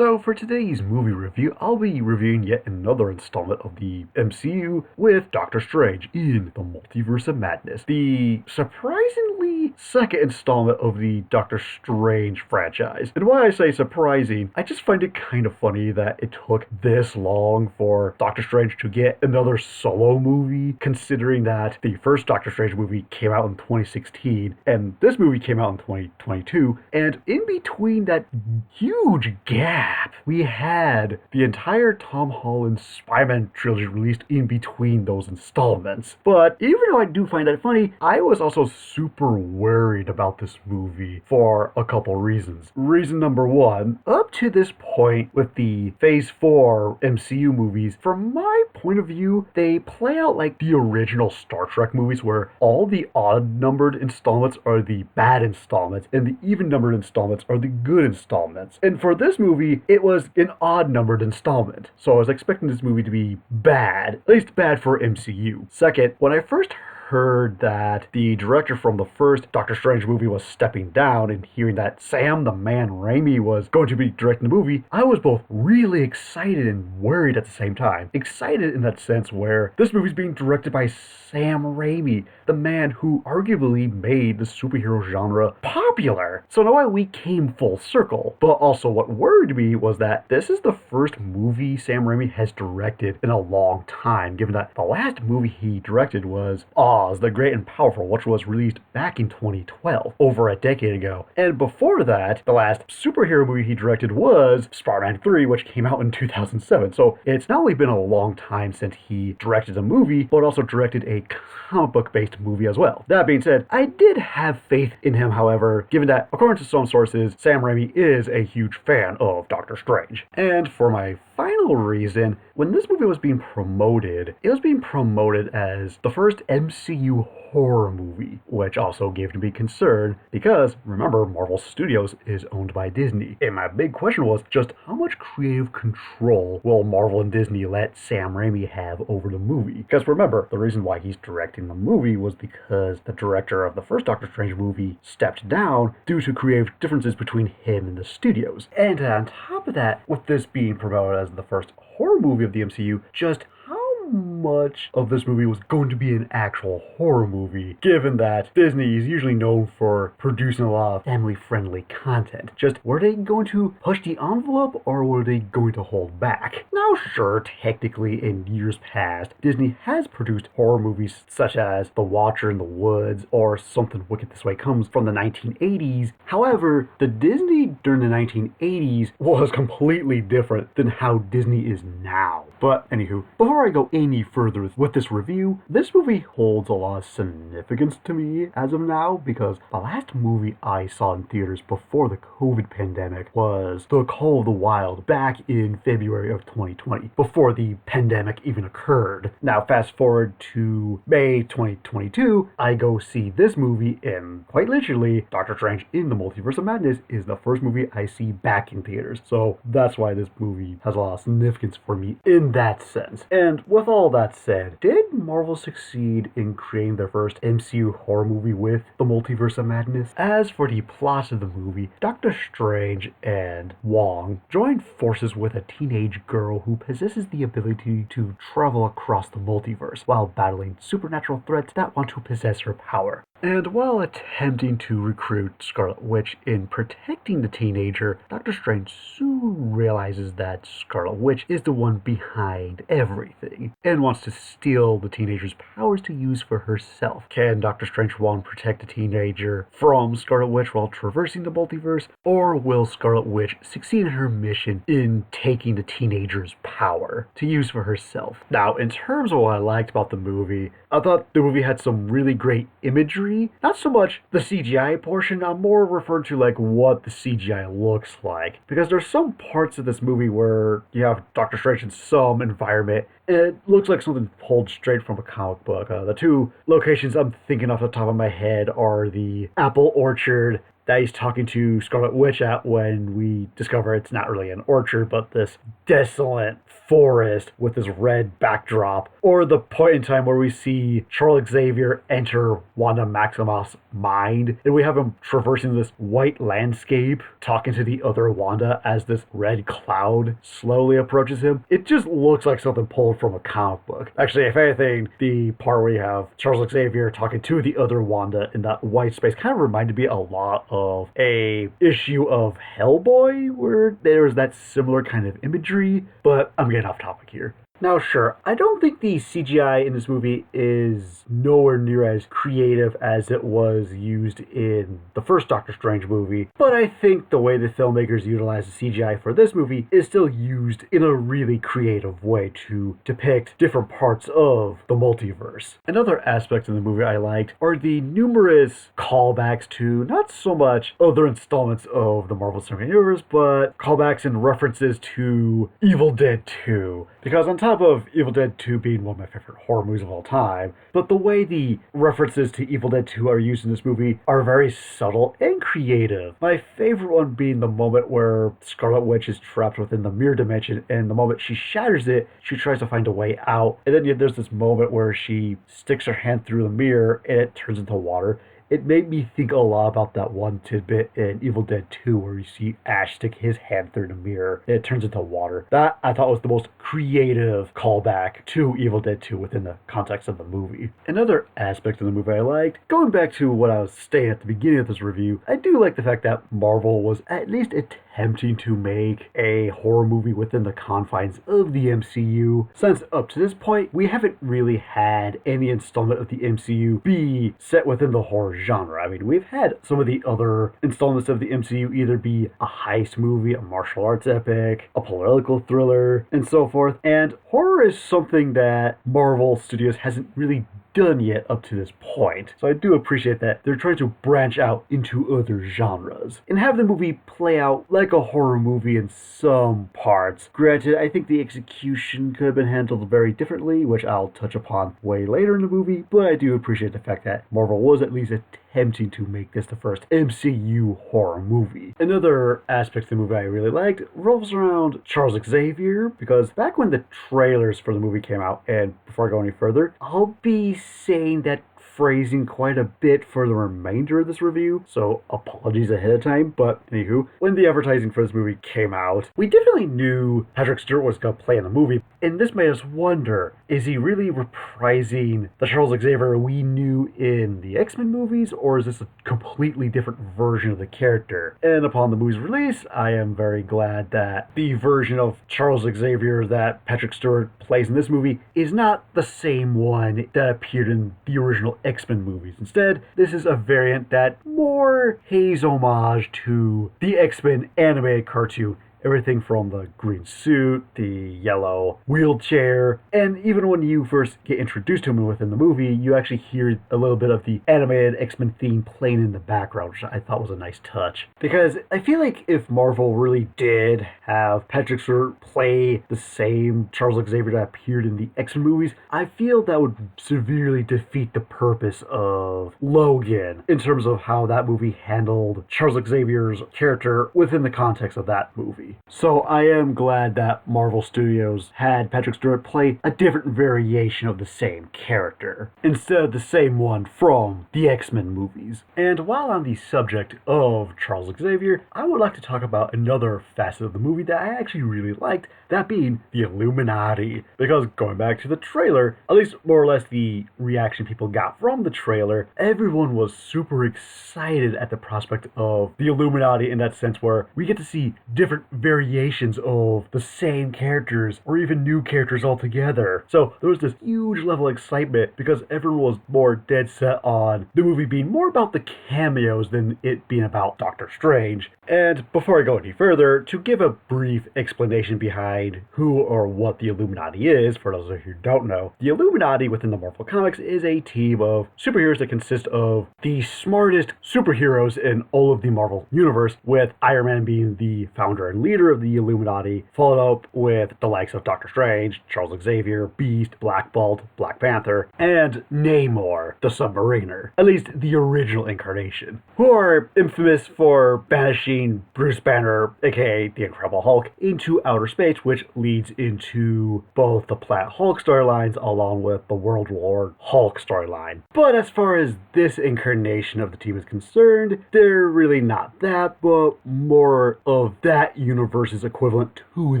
So for today's movie review, I'll be reviewing yet another installment of the MCU with Doctor Strange in the Multiverse of Madness, the surprisingly second installment of the Doctor Strange franchise. And why I say surprising, I just find it kind of funny that it took this long for Doctor Strange to get another solo movie, considering that the first Doctor Strange movie came out in 2016 and this movie came out in 2022, and in between that huge gap, we had the entire Tom Holland Spider-Man trilogy released in between those installments. But even though I do find that funny, I was also super worried about this movie for a couple reasons. Reason number one, up to this point with the Phase 4 MCU movies, from my point of view, they play out like the original Star Trek movies where all the odd-numbered installments are the bad installments and the even-numbered installments are the good installments. And for this movie, it was an odd-numbered installment, so I was expecting this movie to be bad, at least bad for MCU. Second, when I first heard that the director from the first Doctor Strange movie was stepping down and hearing that Sam Raimi was going to be directing the movie, I was both really excited and worried at the same time. Excited in that sense where this movie's being directed by Sam Raimi, the man who arguably made the superhero genre popular. So in a way we came full circle. But also what worried me was that this is the first movie Sam Raimi has directed in a long time, given that the last movie he directed was Oz, the Great and Powerful, which was released back in 2012, over a decade ago. And before that, the last superhero movie he directed was Spider-Man 3, which came out in 2007. So it's not only been a long time since he directed a movie, but also directed a comic book-based movie as well. That being said, I did have faith in him, however, given that, according to some sources, Sam Raimi is a huge fan of Doctor Strange. And for my final reason, when this movie was being promoted, it was being promoted as the first MCU horror movie, which also gave me concern because, remember, Marvel Studios is owned by Disney. And my big question was just how much creative control will Marvel and Disney let Sam Raimi have over the movie? Because remember, the reason why he's directing the movie was because the director of the first Doctor Strange movie stepped down due to creative differences between him and the studios. And on top of that, with this being promoted as the first horror movie of the MCU, just how much of this movie was going to be an actual horror movie, given that Disney is usually known for producing a lot of family-friendly content. Just, were they going to push the envelope, or were they going to hold back? Now sure, technically in years past, Disney has produced horror movies such as The Watcher in the Woods, or Something Wicked This Way Comes from the 1980s. However, the Disney during the 1980s was completely different than how Disney is now. But anywho, before I go any further with this review, this movie holds a lot of significance to me as of now because the last movie I saw in theaters before the COVID pandemic was The Call of the Wild back in February of 2020, before the pandemic even occurred. Now fast forward to May 2022, I go see this movie, and quite literally, Doctor Strange in the Multiverse of Madness is the first movie I see back in theaters. So that's why this movie has a lot of significance for me in that sense. And with all that said, did Marvel succeed in creating their first MCU horror movie with the Multiverse of Madness? As for the plot of the movie, Doctor Strange and Wong join forces with a teenage girl who possesses the ability to travel across the multiverse while battling supernatural threats that want to possess her power. And while attempting to recruit Scarlet Witch in protecting the teenager, Doctor Strange soon realizes that Scarlet Witch is the one behind everything and wants to steal the teenager's powers to use for herself. Can Doctor Strange 1 protect the teenager from Scarlet Witch while traversing the multiverse, or will Scarlet Witch succeed in her mission in taking the teenager's power to use for herself? Now, in terms of what I liked about the movie, I thought the movie had some really great imagery. Not so much the CGI portion, I'm more referring to like what the CGI looks like. Because there's some parts of this movie where you have Doctor Strange in some environment and it looks like something pulled straight from a comic book. The two locations I'm thinking off the top of my head are the apple orchard that he's talking to Scarlet Witch at when we discover it's not really an orchard, but this desolate forest with this red backdrop, or the point in time where we see Charles Xavier enter Wanda Maximoff's mind, and we have him traversing this white landscape, talking to the other Wanda as this red cloud slowly approaches him. It just looks like something pulled from a comic book. Actually, if anything, the part where you have Charles Xavier talking to the other Wanda in that white space kind of reminded me a lot of a issue of Hellboy, where there was that similar kind of imagery, but I'm getting off topic here. Now, sure, I don't think the CGI in this movie is nowhere near as creative as it was used in the first Doctor Strange movie, but I think the way the filmmakers utilize the CGI for this movie is still used in a really creative way to depict different parts of the multiverse. Another aspect of the movie I liked are the numerous callbacks to not so much other installments of the Marvel Cinematic Universe, but callbacks and references to Evil Dead 2. Because on top of Evil Dead 2 being one of my favorite horror movies of all time, but the way the references to Evil Dead 2 are used in this movie are very subtle and creative. My favorite one being the moment where Scarlet Witch is trapped within the mirror dimension, and the moment she shatters it, she tries to find a way out. And then there's this moment where she sticks her hand through the mirror and it turns into water. It made me think a lot about that one tidbit in Evil Dead 2 where you see Ash stick his hand through the mirror and it turns into water. That, I thought, was the most creative callback to Evil Dead 2 within the context of the movie. Another aspect of the movie I liked, going back to what I was saying at the beginning of this review, I do like the fact that Marvel was at least attempting to make a horror movie within the confines of the MCU, since up to this point, we haven't really had any installment of the MCU be set within the horror genre. I mean, we've had some of the other installments of the MCU either be a heist movie, a martial arts epic, a political thriller, and so forth, and horror is something that Marvel Studios hasn't really done yet up to this point. So I do appreciate that they're trying to branch out into other genres and have the movie play out like a horror movie in some parts. Granted, I think the execution could have been handled very differently, which I'll touch upon way later in the movie, but I do appreciate the fact that Marvel was at least attempting to make this the first MCU horror movie. Another aspect of the movie I really liked revolves around Charles Xavier, because back when the trailers for the movie came out, and before I go any further, I'll be saying that phrasing quite a bit for the remainder of this review, so apologies ahead of time, but anywho, when the advertising for this movie came out, we definitely knew Patrick Stewart was going to play in the movie, and this made us wonder, is he really reprising the Charles Xavier we knew in the X-Men movies, or is this a completely different version of the character? And upon the movie's release, I am very glad that the version of Charles Xavier that Patrick Stewart plays in this movie is not the same one that appeared in the original X-Men movies. Instead, this is a variant that more pays homage to the X-Men animated cartoon. Everything from the green suit, the yellow wheelchair, and even when you first get introduced to him within the movie, you actually hear a little bit of the animated X-Men theme playing in the background, which I thought was a nice touch. Because I feel like if Marvel really did have Patrick Stewart play the same Charles Xavier that appeared in the X-Men movies, I feel that would severely defeat the purpose of Logan in terms of how that movie handled Charles Xavier's character within the context of that movie. So I am glad that Marvel Studios had Patrick Stewart play a different variation of the same character, instead of the same one from the X-Men movies. And while on the subject of Charles Xavier, I would like to talk about another facet of the movie that I actually really liked, that being the Illuminati. Because going back to the trailer, at least more or less the reaction people got from the trailer, everyone was super excited at the prospect of the Illuminati, in that sense where we get to see different variations of the same characters or even new characters altogether. So there was this huge level of excitement because everyone was more dead set on the movie being more about the cameos than it being about Doctor Strange. And before I go any further, to give a brief explanation behind who or what the Illuminati is, for those of you who don't know, the Illuminati within the Marvel Comics is a team of superheroes that consist of the smartest superheroes in all of the Marvel Universe, with Iron Man being the founder and leader leader of the Illuminati, followed up with the likes of Doctor Strange, Charles Xavier, Beast, Black Bolt, Black Panther, and Namor, the Submariner, at least the original incarnation, who are infamous for banishing Bruce Banner, aka the Incredible Hulk, into outer space, which leads into both the Planet Hulk storylines along with the World War Hulk storyline. But as far as this incarnation of the team is concerned, they're really not that, but more of that universe's equivalent to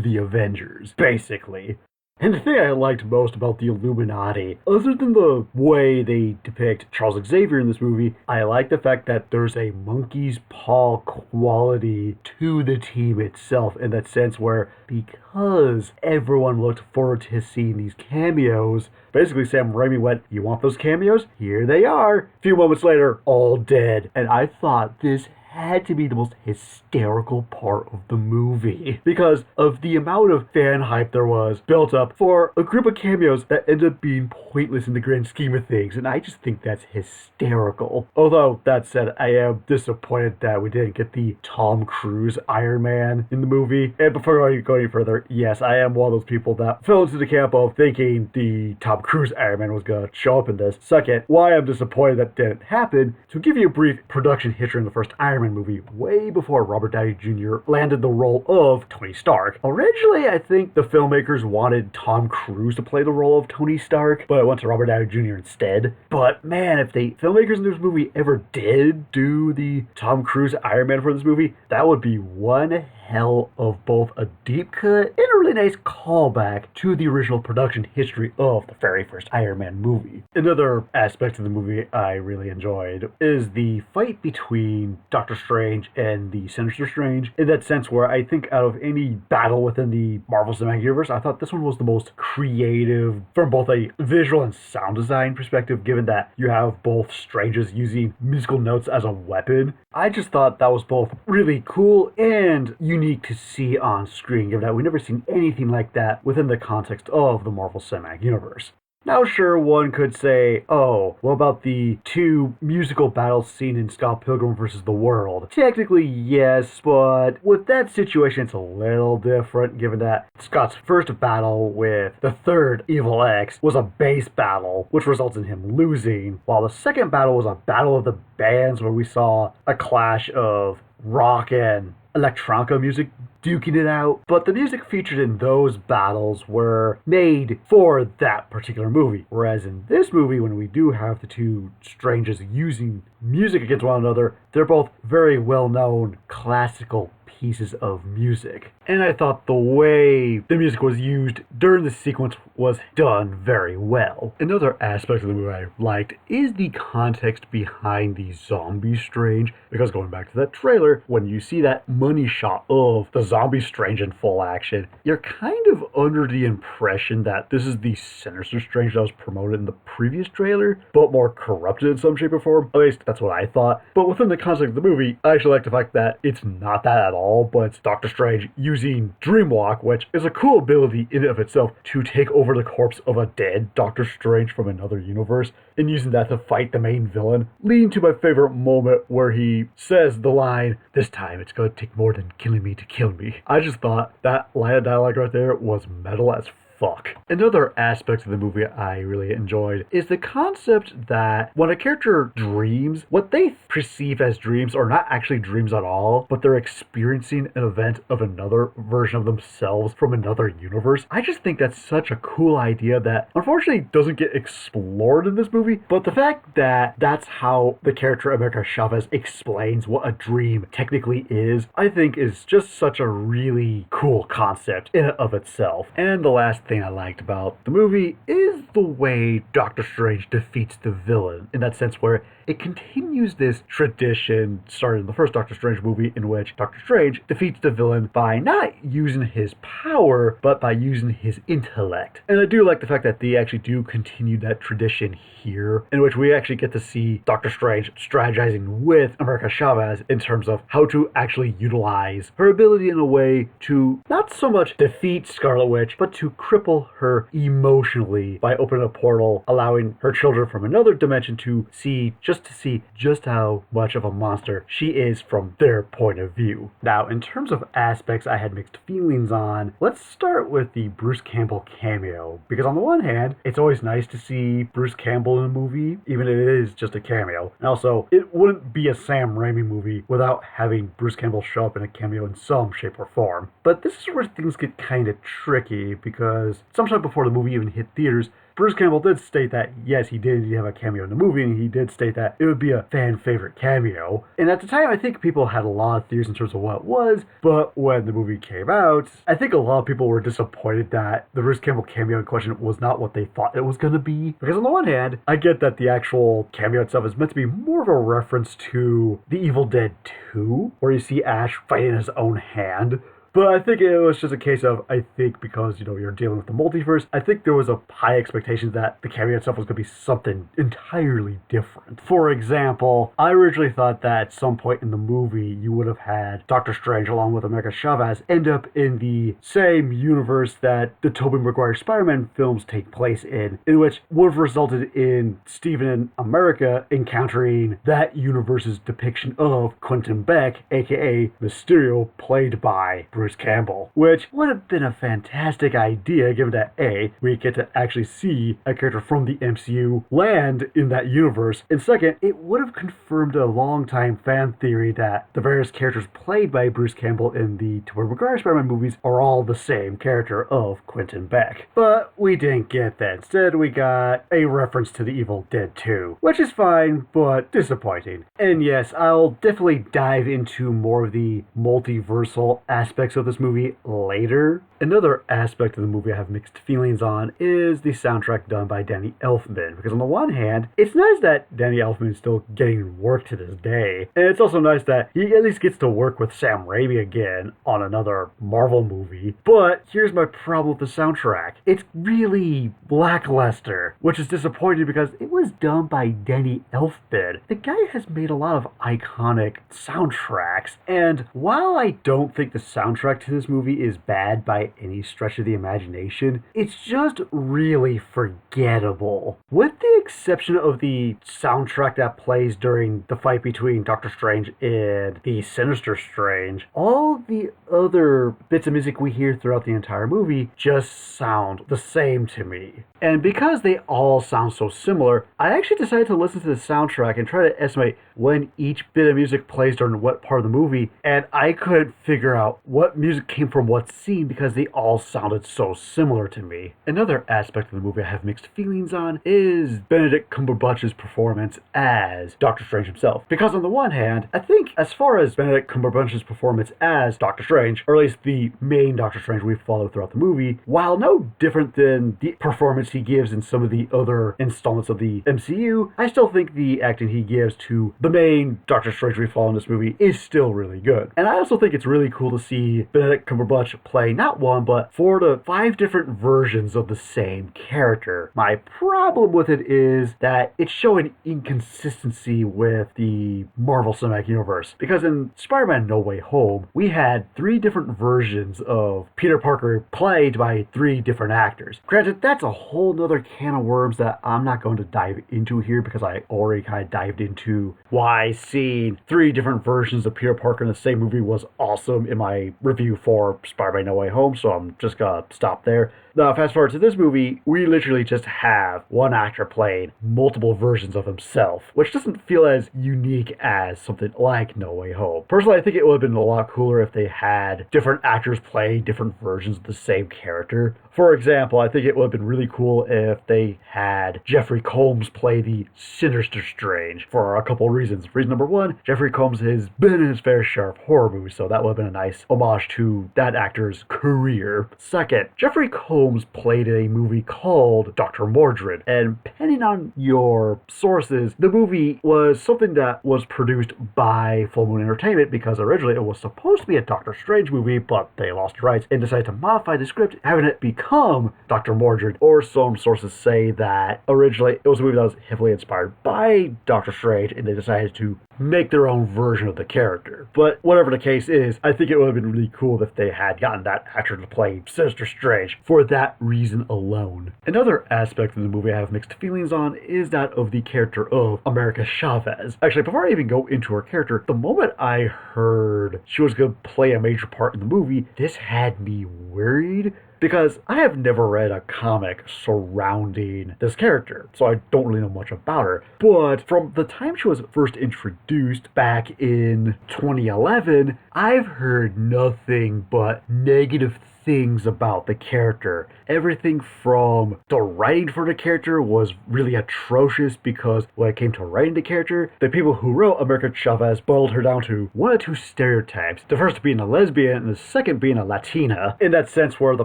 the Avengers, basically. And the thing I liked most about the Illuminati, other than the way they depict Charles Xavier in this movie, I like the fact that there's a monkey's paw quality to the team itself, in that sense where, because everyone looked forward to seeing these cameos, basically Sam Raimi went, "You want those cameos? Here they are." A few moments later, all dead. And I thought this had to be the most hysterical part of the movie because of the amount of fan hype there was built up for a group of cameos that ended up being pointless in the grand scheme of things, and I just think that's hysterical. Although, that said, I am disappointed that we didn't get the Tom Cruise Iron Man in the movie. And before going further, yes, I am one of those people that fell into the camp of thinking the Tom Cruise Iron Man was going to show up in this. Second, why I'm disappointed that didn't happen, to give you a brief production history in the first Iron Man movie, way before Robert Downey Jr. landed the role of Tony Stark. Originally, I think the filmmakers wanted Tom Cruise to play the role of Tony Stark, but it went to Robert Downey Jr. instead. But man, if the filmmakers in this movie ever did do the Tom Cruise Iron Man for this movie, that would be one hell of both a deep cut and a really nice callback to the original production history of the very first Iron Man movie. Another aspect of the movie I really enjoyed is the fight between Doctor Strange and the Sinister Strange, in that sense where I think out of any battle within the Marvel Cinematic Universe, I thought this one was the most creative from both a visual and sound design perspective, given that you have both Stranges using musical notes as a weapon. I just thought that was both really cool and unique to see on screen, given that we've never seen anything like that within the context of the Marvel Cinematic Universe. Now, sure, one could say, oh, what about the two musical battles seen in Scott Pilgrim vs. the World? Technically, yes, but with that situation, it's a little different, given that Scott's first battle with the third Evil X was a bass battle, which results in him losing, while the second battle was a battle of the bands where we saw a clash of rock and electronica music duking it out, but the music featured in those battles were made for that particular movie. Whereas in this movie, when we do have the two Stranges using music against one another, they're both very well-known classical pieces of music. And I thought the way the music was used during the sequence was done very well. Another aspect of the movie I liked is the context behind the zombie Strange, because going back to that trailer, when you see that money shot of the zombie Strange in full action, you're kind of under the impression that this is the Sinister Strange that was promoted in the previous trailer, but more corrupted in some shape or form. At least that's what I thought. But within the context of the movie, I actually like the fact that it's not that at all, but it's Doctor Strange using Dreamwalk, which is a cool ability in and of itself, to take over the corpse of a dead Doctor Strange from another universe, and using that to fight the main villain, leading to my favorite moment where he says the line, "This time it's going to take more than killing me to kill me." I just thought that line of dialogue right there was metal as fuck. Another aspect of the movie I really enjoyed is the concept that when a character dreams, what they perceive as dreams are not actually dreams at all, but they're experiencing an event of another version of themselves from another universe. I just think that's such a cool idea that unfortunately doesn't get explored in this movie, but the fact that that's how the character America Chavez explains what a dream technically is, I think is just such a really cool concept in and of itself. And the last thing I liked about the movie is the way Doctor Strange defeats the villain, in that sense where it continues this tradition started in the first Doctor Strange movie, in which Doctor Strange defeats the villain by not using his power, but by using his intellect. And I do like the fact that they actually do continue that tradition here, in which we actually get to see Doctor Strange strategizing with America Chavez in terms of how to actually utilize her ability in a way to not so much defeat Scarlet Witch, but to cripple cripple her emotionally by opening a portal, allowing her children from another dimension to see just how much of a monster she is from their point of view. Now, in terms of aspects I had mixed feelings on, let's start with the Bruce Campbell cameo, because on the one hand, it's always nice to see Bruce Campbell in a movie, even if it is just a cameo. And also, it wouldn't be a Sam Raimi movie without having Bruce Campbell show up in a cameo in some shape or form. But this is where things get kind of tricky, because sometime before the movie even hit theaters, Bruce Campbell did state that, yes, he did have a cameo in the movie, and he did state that it would be a fan-favorite cameo. And at the time, I think people had a lot of theories in terms of what it was, but when the movie came out, I think a lot of people were disappointed that the Bruce Campbell cameo in question was not what they thought it was going to be. Because on the one hand, I get that the actual cameo itself is meant to be more of a reference to The Evil Dead 2, where you see Ash fighting his own hand. But I think it was just a case of, I think because, you're dealing with the multiverse, I think there was a high expectation that the cameo itself was going to be something entirely different. For example, I originally thought that at some point in the movie, you would have had Doctor Strange along with America Chavez end up in the same universe that the Tobey Maguire Spider-Man films take place in which would have resulted in Stephen and America encountering that universe's depiction of Quentin Beck, aka Mysterio, played by Bruce Campbell, which would have been a fantastic idea given that A, we get to actually see a character from the MCU land in that universe, and second, it would have confirmed a long-time fan theory that the various characters played by Bruce Campbell in the Tobey Maguire Spider-Man movies are all the same character of Quentin Beck. But we didn't get that. Instead, we got a reference to The Evil Dead 2, which is fine, but disappointing. And yes, I'll definitely dive into more of the multiversal aspects of this movie later. Another aspect of the movie I have mixed feelings on is the soundtrack done by Danny Elfman, because on the one hand, it's nice that Danny Elfman is still getting work to this day, and it's also nice that he at least gets to work with Sam Raimi again on another Marvel movie. But here's my problem with the soundtrack. It's really lackluster, which is disappointing because it was done by Danny Elfman. The guy has made a lot of iconic soundtracks, and while I don't think the soundtrack to this movie is bad by any stretch of the imagination, it's just really forgettable. With the exception of the soundtrack that plays during the fight between Doctor Strange and the Sinister Strange, all the other bits of music we hear throughout the entire movie just sound the same to me. And because they all sound so similar, I actually decided to listen to the soundtrack and try to estimate when each bit of music plays during what part of the movie, and I couldn't figure out what music came from what scene because they all sounded so similar to me. Another aspect of the movie I have mixed feelings on is Benedict Cumberbatch's performance as Doctor Strange himself. Because on the one hand, I think as far as Benedict Cumberbatch's performance as Doctor Strange, or at least the main Doctor Strange we follow throughout the movie, while no different than the performance he gives in some of the other installments of the MCU, I still think the acting he gives to the main Doctor Strange we follow in this movie is still really good. And I also think it's really cool to see Benedict Cumberbatch play not one, but 4 to 5 different versions of the same character. My problem with it is that it's showing inconsistency with the Marvel Cinematic Universe. Because in Spider-Man No Way Home, we had 3 different versions of Peter Parker played by 3 different actors. Granted, that's a whole nother can of worms that I'm not going to dive into here because I already kind of dived into why seeing 3 different versions of Peter Parker in the same movie was awesome in my review for Spider-Man No Way Home, so I'm just gonna stop there. Now, fast forward to this movie, we literally just have one actor playing multiple versions of himself, which doesn't feel as unique as something like No Way Home. Personally, I think it would have been a lot cooler if they had different actors play different versions of the same character. For example, I think it would have been really cool if they had Jeffrey Combs play the Sinister Strange for a couple of reasons. Reason number 1, Jeffrey Combs has been in his fair share of horror movies, so that would have been a nice homage to that actor's career. Second, Jeffrey Combs played in a movie called Dr. Mordred, and depending on your sources, the movie was something that was produced by Full Moon Entertainment because originally it was supposed to be a Doctor Strange movie, but they lost the rights and decided to modify the script, having it become Dr. Mordred. Or some sources say that originally it was a movie that was heavily inspired by Doctor Strange, and they decided to make their own version of the character. But whatever the case is, I think it would have been really cool if they had gotten that actor to play Sister Strange for that reason alone. Another aspect of the movie I have mixed feelings on is that of the character of America Chavez. Actually, before I even go into her character, the moment I heard she was going to play a major part in the movie, this had me worried, because I have never read a comic surrounding this character, so I don't really know much about her. But from the time she was first introduced back in 2011, I've heard nothing but negative things about the character. Everything from the writing for the character was really atrocious, because when it came to writing the character, the people who wrote America Chavez boiled her down to one or two stereotypes. The first being a lesbian and the second being a Latina, in that sense where the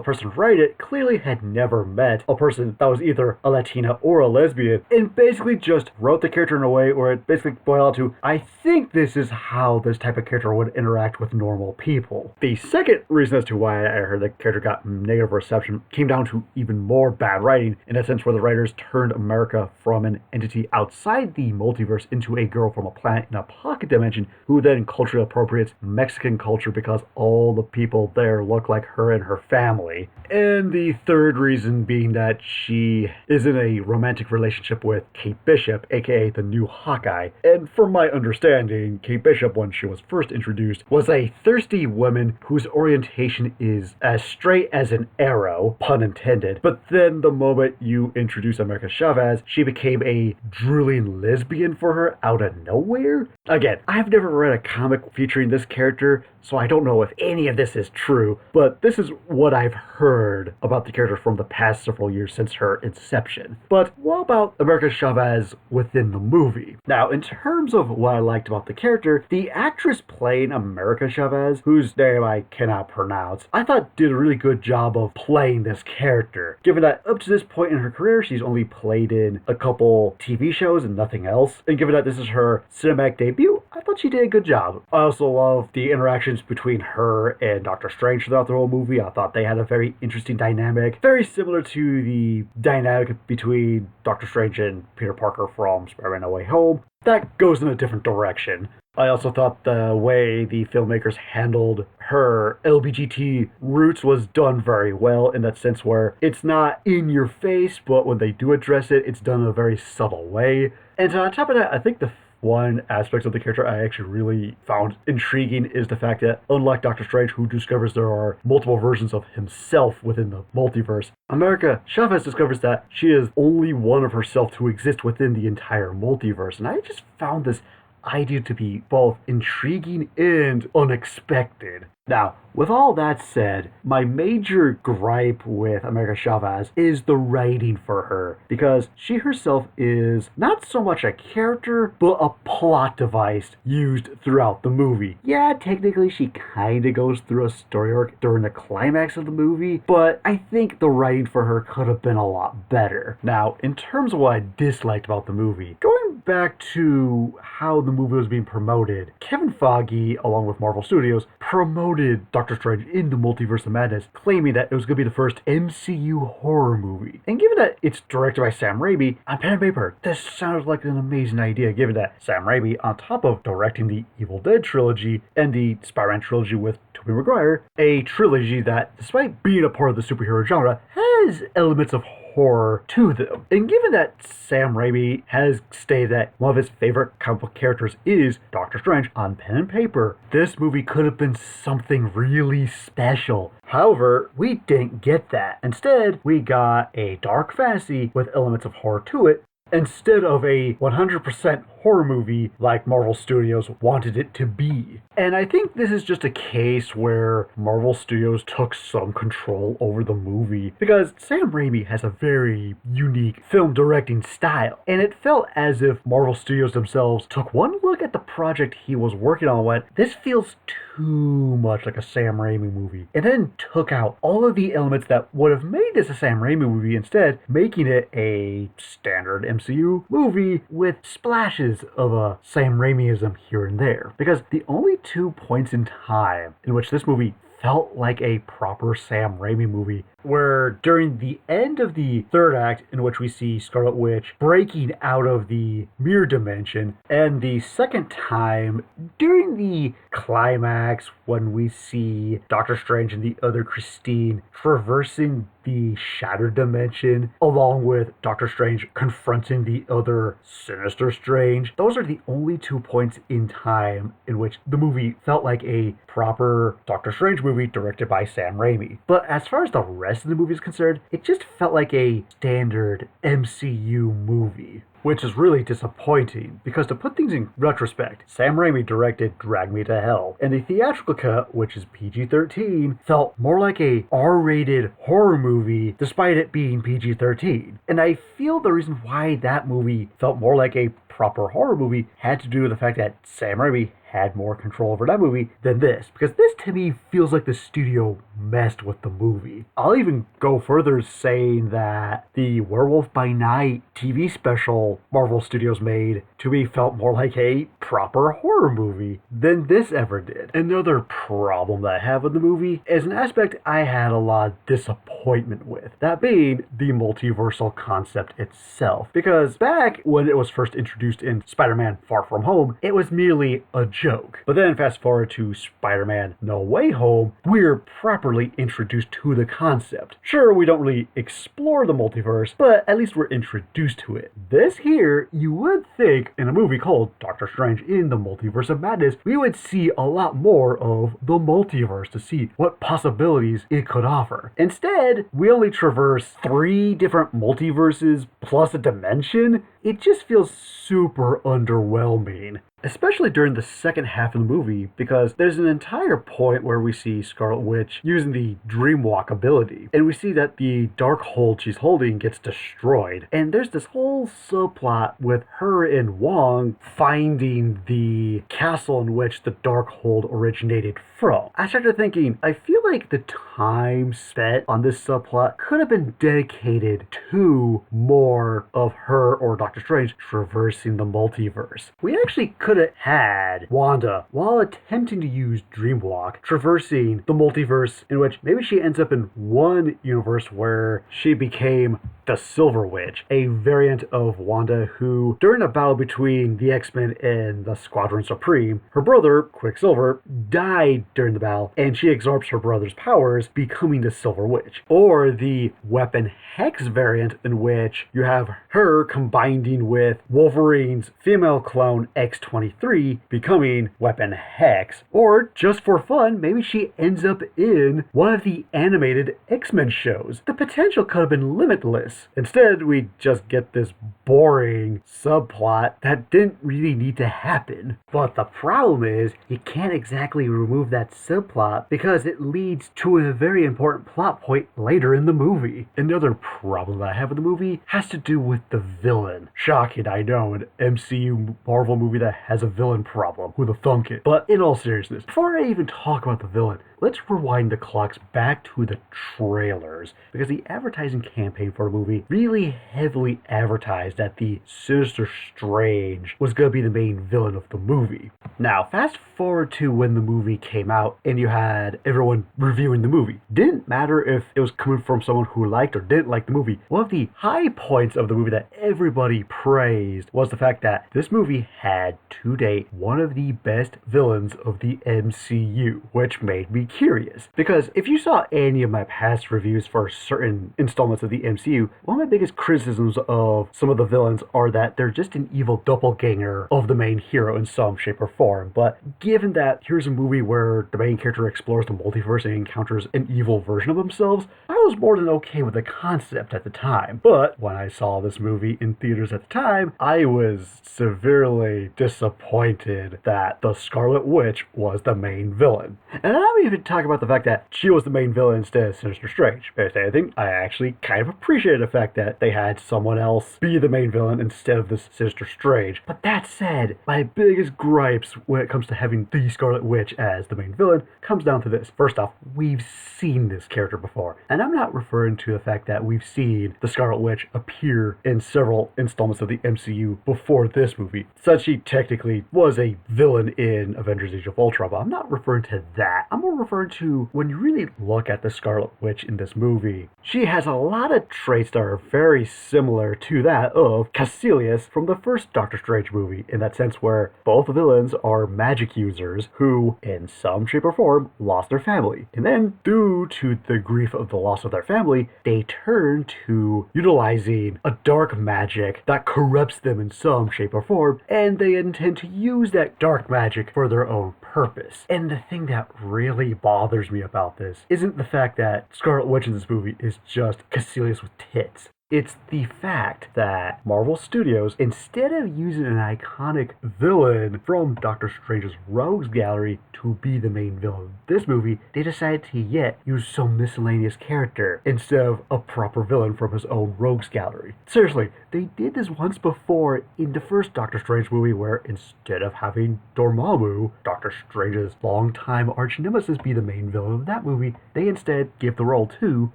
person writing it clearly had never met a person that was either a Latina or a lesbian, and basically just wrote the character in a way where it basically boiled down to, I think this is how this type of character would interact with normal people. The second reason as to why I heard the character got negative reception came down to even more bad writing, in a sense where the writers turned America from an entity outside the multiverse into a girl from a planet in a pocket dimension who then culturally appropriates Mexican culture because all the people there look like her and her family. And the third reason being that she is in a romantic relationship with Kate Bishop, aka the new Hawkeye. And from my understanding, Kate Bishop, when she was first introduced, was a thirsty woman whose orientation is as straight as an arrow, pun intended. But then the moment you introduce America Chavez, she became a drooling lesbian for her out of nowhere. Again, I've never read a comic featuring this character, so I don't know if any of this is true, but this is what I've heard about the character from the past several years since her inception. But what about America Chavez within the movie? Now, in terms of what I liked about the character, the actress playing America Chavez, whose name I cannot pronounce, I thought did a really good job of playing this character, given that up to this point in her career, she's only played in a couple TV shows and nothing else, and given that this is her cinematic debut, I thought she did a good job. I also love the interactions between her and Doctor Strange throughout the whole movie. I thought they had a very interesting dynamic, very similar to the dynamic between Doctor Strange and Peter Parker from Spider-Man No Way Home. That goes in a different direction. I also thought the way the filmmakers handled her LBGT roots was done very well, in that sense where it's not in your face, but when they do address it, it's done in a very subtle way. And on top of that, I think the one aspect of the character I actually really found intriguing is the fact that, unlike Doctor Strange, who discovers there are multiple versions of himself within the multiverse, America Chavez discovers that she is only one of herself to exist within the entire multiverse. And I just found this idea to be both intriguing and unexpected. Now, with all that said, my major gripe with America Chavez is the writing for her, because she herself is not so much a character, but a plot device used throughout the movie. Yeah, technically she kinda goes through a story arc during the climax of the movie, but I think the writing for her could have been a lot better. Now, in terms of what I disliked about the movie, going back to how the movie was being promoted, Kevin Feige, along with Marvel Studios, promoted Doctor Strange in the Multiverse of Madness, claiming that it was going to be the first MCU horror movie. And given that it's directed by Sam Raimi, on pen and paper, this sounds like an amazing idea, given that Sam Raimi, on top of directing the Evil Dead trilogy and the Spider-Man trilogy with Tobey Maguire, a trilogy that, despite being a part of the superhero genre, has elements of horror to them. And given that Sam Raimi has stated that one of his favorite comic book characters is Doctor Strange, on pen and paper, this movie could have been something really special. However, we didn't get that. Instead, we got a dark fantasy with elements of horror to it, instead of a 100% horror movie like Marvel Studios wanted it to be. And I think this is just a case where Marvel Studios took some control over the movie, because Sam Raimi has a very unique film directing style, and it felt as if Marvel Studios themselves took one look at the project he was working on and went, this feels too much like a Sam Raimi movie, and then took out all of the elements that would have made this a Sam Raimi movie, instead making it a standard MCU movie with splashes of a Sam Raimiism here and there. Because the only 2 points in time in which this movie felt like a proper Sam Raimi movie, where during the end of the third act, in which we see Scarlet Witch breaking out of the mirror dimension, and the second time during the climax when we see Doctor Strange and the other Christine traversing the shattered dimension, along with Doctor Strange confronting the other Sinister Strange. Those are the only 2 points in time in which the movie felt like a proper Doctor Strange movie directed by Sam Raimi. But as far as the rest of the movie is concerned, it just felt like a standard MCU movie, which is really disappointing, because to put things in retrospect, Sam Raimi directed Drag Me to Hell, and the theatrical cut, which is PG-13, felt more like a R-rated horror movie despite it being PG-13. And I feel the reason why that movie felt more like a proper horror movie had to do with the fact that Sam Raimi had more control over that movie than this, because this to me feels like the studio messed with the movie. I'll even go further saying that the Werewolf by Night TV special Marvel Studios made to me felt more like a proper horror movie than this ever did. Another problem that I have with the movie is an aspect I had a lot of disappointment with, that being the multiversal concept itself. Because back when it was first introduced in Spider-Man Far From Home, it was merely a joke. But then fast forward to Spider-Man No Way Home, we're properly introduced to the concept. Sure, we don't really explore the multiverse, but at least we're introduced to it. This here, you would think in a movie called Doctor Strange in the Multiverse of Madness, we would see a lot more of the multiverse to see what possibilities it could offer. Instead, we only traverse 3 different multiverses plus a dimension. It just feels super underwhelming, especially during the second half of the movie, because there's an entire point where we see Scarlet Witch using the Dreamwalk ability, and we see that the Darkhold she's holding gets destroyed, and there's this whole subplot with her and Wong finding the castle in which the Darkhold originated from. I started thinking, I feel like the time spent on this subplot could have been dedicated to more of her or Doctor Strange traversing the multiverse. We actually could have had Wanda, while attempting to use Dreamwalk, traversing the multiverse, in which maybe she ends up in one universe where she became the Silver Witch, a variant of Wanda who, during a battle between the X-Men and the Squadron Supreme, her brother, Quicksilver, died during the battle, and she absorbs her brother's powers, becoming the Silver Witch. Or the Weapon Hex variant, in which you have her combining with Wolverine's female clone X-23, becoming Weapon Hex. Or, just for fun, maybe she ends up in one of the animated X-Men shows. The potential could have been limitless. Instead, we just get this boring subplot that didn't really need to happen. But the problem is, you can't exactly remove that subplot because it leads to a very important plot point later in the movie. Another problem that I have with the movie has to do with the villain. Shocking, I know, an MCU Marvel movie that has a villain problem. Who the thunk it? But in all seriousness, before I even talk about the villain, let's rewind the clocks back to the trailers, because the advertising campaign for the movie really heavily advertised that the Sinister Strange was going to be the main villain of the movie. Now, fast forward to when the movie came out and you had everyone reviewing the movie. Didn't matter if it was coming from someone who liked or didn't like the movie. One of the high points of the movie that everybody praised was the fact that this movie had, to date, one of the best villains of the MCU, which made me curious. Because if you saw any of my past reviews for certain installments of the MCU, one of my biggest criticisms of some of the villains are that they're just an evil doppelganger of the main hero in some shape or form. But given that here's a movie where the main character explores the multiverse and encounters an evil version of themselves, I was more than okay with the concept at the time. But when I saw this movie in theaters at the time, I was severely disappointed that the Scarlet Witch was the main villain. And I'm even talking about the fact that she was the main villain instead of Sinister Strange. If anything, I actually kind of appreciated the fact that they had someone else be the main villain instead of this Sister Strange. But that said, my biggest gripes when it comes to having the Scarlet Witch as the main villain comes down to this. First off, we've seen this character before. And I'm not referring to the fact that we've seen the Scarlet Witch appear in several installments of the MCU before this movie, since she technically was a villain in Avengers Age of Ultron, but I'm not referring to that. I'm more referring to when you really look at the Scarlet Witch in this movie, she has a lot of traits that are very similar to that of Caecilius from the first Doctor Strange movie, in that sense where both villains are magic users who, in some shape or form, lost their family. And then, due to the grief of the loss of their family, they turn to utilizing a dark magic that corrupts them in some shape or form, and they intend to use that dark magic for their own purpose. And the thing that really bothers me about this isn't the fact that Scarlet Witch in this movie is just Caecilius with tits. It's the fact that Marvel Studios, instead of using an iconic villain from Doctor Strange's Rogues Gallery to be the main villain of this movie, they decided to yet use some miscellaneous character instead of a proper villain from his own Rogues Gallery. Seriously, they did this once before in the first Doctor Strange movie where instead of having Dormammu, Doctor Strange's longtime arch nemesis, be the main villain of that movie, they instead give the role to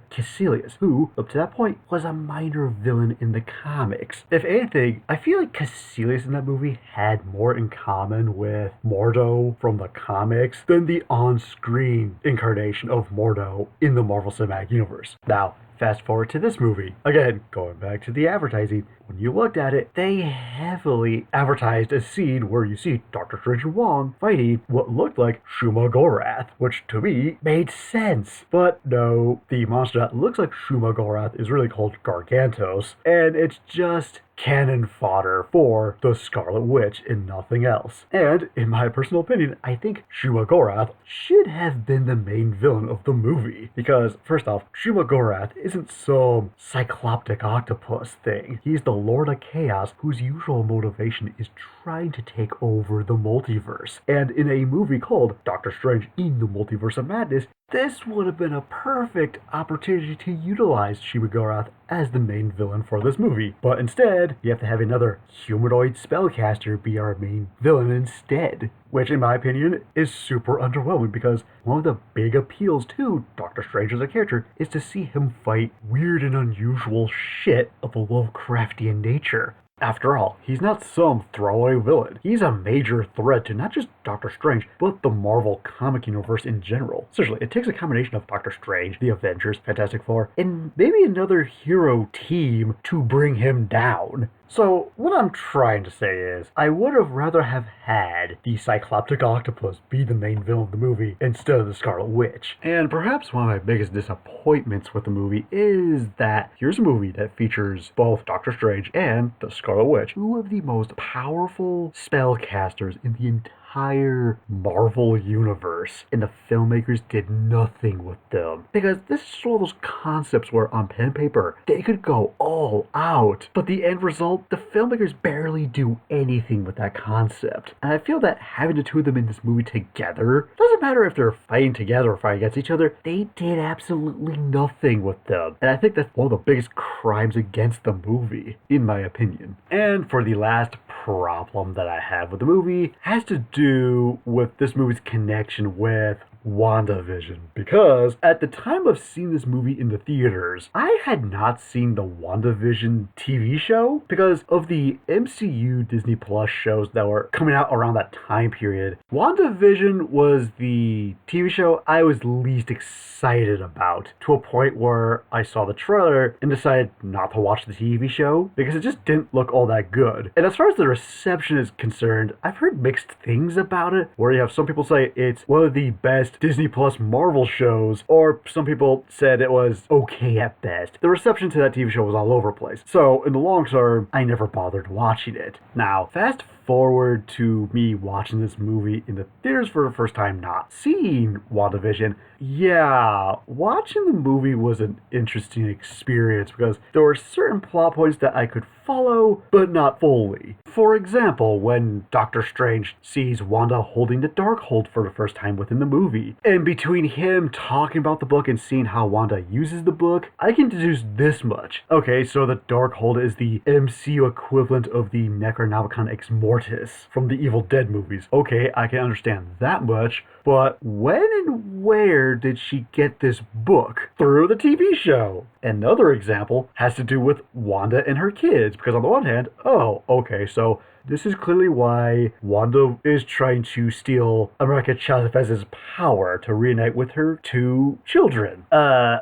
Caecilius, who, up to that point, was a minor villain in the comics. If anything, I feel like Caecilius in that movie had more in common with Mordo from the comics than the on-screen incarnation of Mordo in the Marvel Cinematic Universe. Now, fast forward to this movie. Again, going back to the advertising, when you looked at it, they heavily advertised a scene where you see Doctor Strange and Wong fighting what looked like Shuma-Gorath, which to me made sense. But no, the monster that looks like Shuma-Gorath is really called Gargantos, and it's just cannon fodder for the Scarlet Witch and nothing else. And, in my personal opinion, I think Shuma-Gorath should have been the main villain of the movie. Because, first off, Shuma-Gorath isn't some cycloptic octopus thing. He's the Lord of Chaos whose usual motivation is trying to take over the multiverse. And in a movie called Doctor Strange in the Multiverse of Madness, this would have been a perfect opportunity to utilize Shuma-Gorath as the main villain for this movie. But instead, you have to have another humanoid spellcaster be our main villain instead. Which, in my opinion, is super underwhelming because one of the big appeals to Doctor Strange as a character is to see him fight weird and unusual shit of a Lovecraftian nature. After all, he's not some throwaway villain. He's a major threat to not just Doctor Strange, but the Marvel comic universe in general. Seriously, it takes a combination of Doctor Strange, the Avengers, Fantastic Four, and maybe another hero team to bring him down. So, what I'm trying to say is, I would have rather have had the Cycloptic Octopus be the main villain of the movie instead of the Scarlet Witch. And perhaps one of my biggest disappointments with the movie is that here's a movie that features both Doctor Strange and the Scarlet Witch, two of the most powerful spellcasters in the entire Marvel universe, and the filmmakers did nothing with them. Because this is one of those concepts where on pen and paper, they could go all out, but the end result, the filmmakers barely do anything with that concept. And I feel that having the two of them in this movie together, doesn't matter if they're fighting together or fighting against each other, they did absolutely nothing with them. And I think that's one of the biggest crimes against the movie, in my opinion. And for the last problem that I have with the movie has to do with this movie's connection with WandaVision, because at the time of seeing this movie in the theaters, I had not seen the WandaVision TV show because of the MCU Disney Plus shows that were coming out around that time period. WandaVision was the TV show I was least excited about, to a point where I saw the trailer and decided not to watch the TV show because it just didn't look all that good. And as far as the reception is concerned, I've heard mixed things about it, where you have some people say it's one of the best Disney Plus Marvel shows, or some people said it was okay at best. The reception to that TV show was all over the place. So in the long term, I never bothered watching it. Now, fast forward to me watching this movie in the theaters for the first time, not seeing WandaVision, yeah, watching the movie was an interesting experience because there were certain plot points that I could follow, but not fully. For example, when Doctor Strange sees Wanda holding the Darkhold for the first time within the movie, and between him talking about the book and seeing how Wanda uses the book, I can deduce this much. Okay, so the Darkhold is the MCU equivalent of the Necronomicon Ex Mortis from the Evil Dead movies. Okay, I can understand that much, but when and where did she get this book? Through the TV show. Another example has to do with Wanda and her kids, because on the one hand, oh, okay, so this is clearly why Wanda is trying to steal America Chavez's power to reunite with her two children.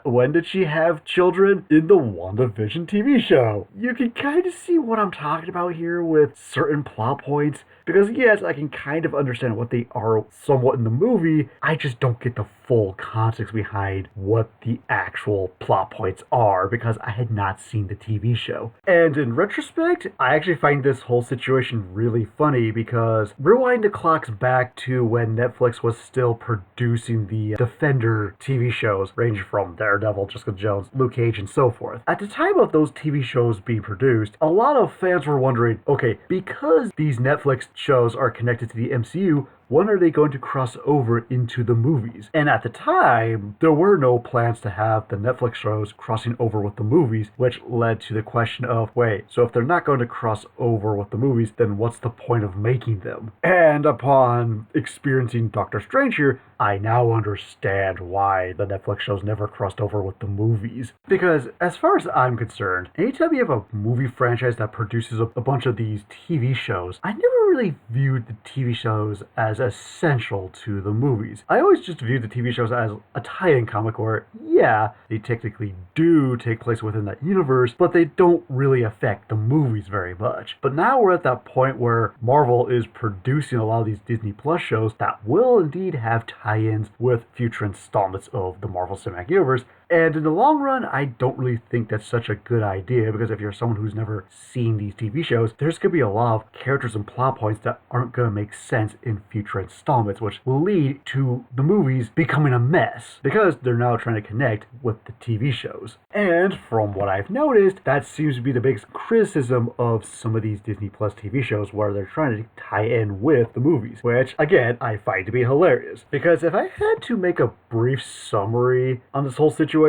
When did she have children? In the WandaVision TV show. You can kind of see what I'm talking about here with certain plot points, because yes, I can kind of understand what they are somewhat in the movie, I just don't get the full context behind what the actual plot points are, because I had not seen the TV show. And in retrospect, I actually find this whole situation really funny, because rewind the clocks back to when Netflix was still producing the Defender TV shows, ranging from Daredevil, Jessica Jones, Luke Cage, and so forth. At the time of those TV shows being produced, a lot of fans were wondering, okay, because these Netflix shows are connected to the MCU, when are they going to cross over into the movies? And at the time, there were no plans to have the Netflix shows crossing over with the movies, which led to the question of, wait, so if they're not going to cross over with the movies, then what's the point of making them? And upon experiencing Doctor Strange here, I now understand why the Netflix shows never crossed over with the movies. Because as far as I'm concerned, anytime you have a movie franchise that produces a bunch of these TV shows, I never really viewed the TV shows as essential to the movies. I always just viewed the TV shows as a tie-in comic where, yeah, they technically do take place within that universe, but they don't really affect the movies very much. But now we're at that point where Marvel is producing a lot of these Disney Plus shows that will indeed have tie-ins with future installments of the Marvel Cinematic Universe. And in the long run, I don't really think that's such a good idea, because if you're someone who's never seen these TV shows, there's going to be a lot of characters and plot points that aren't going to make sense in future installments, which will lead to the movies becoming a mess, because they're now trying to connect with the TV shows. And from what I've noticed, that seems to be the biggest criticism of some of these Disney Plus TV shows, where they're trying to tie in with the movies, which, again, I find to be hilarious. Because if I had to make a brief summary on this whole situation,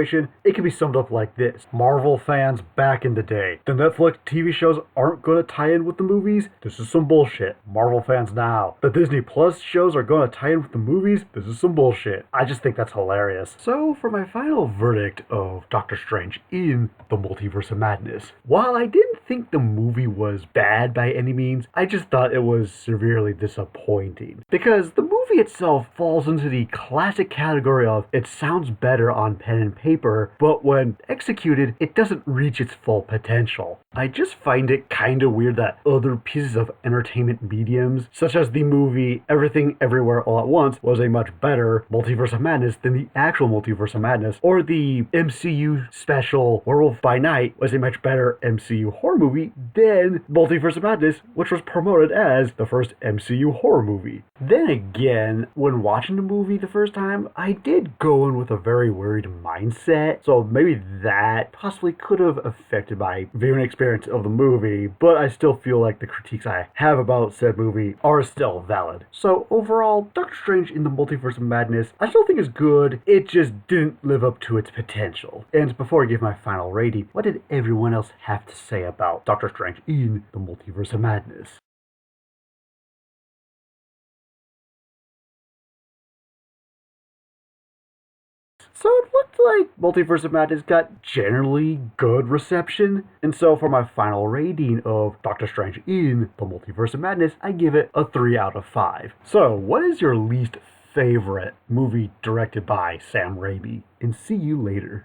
it can be summed up like this. Marvel fans back in the day, the Netflix TV shows aren't going to tie in with the movies? This is some bullshit. Marvel fans now, the Disney Plus shows are going to tie in with the movies? This is some bullshit. I just think that's hilarious. So for my final verdict of Doctor Strange in the Multiverse of Madness, while I didn't think the movie was bad by any means, I just thought it was severely disappointing. Because the movie itself falls into the classic category of it sounds better on pen and paper, but when executed, it doesn't reach its full potential. I just find it kind of weird that other pieces of entertainment mediums, such as the movie Everything Everywhere All at Once, was a much better Multiverse of Madness than the actual Multiverse of Madness, or the MCU special Werewolf by Night was a much better MCU horror movie than Multiverse of Madness, which was promoted as the first MCU horror movie. Then again, when watching the movie the first time, I did go in with a very worried mindset, so maybe that possibly could have affected my viewing experience of the movie, but I still feel like the critiques I have about said movie are still valid. So overall, Doctor Strange in the Multiverse of Madness, I still think is good, it just didn't live up to its potential. And before I give my final rating, what did everyone else have to say about Doctor Strange in the Multiverse of Madness? So it looked like Multiverse of Madness got generally good reception, and so for my final rating of Doctor Strange in the Multiverse of Madness, I give it a 3 out of 5. So what is your least favorite movie directed by Sam Raimi? And see you later.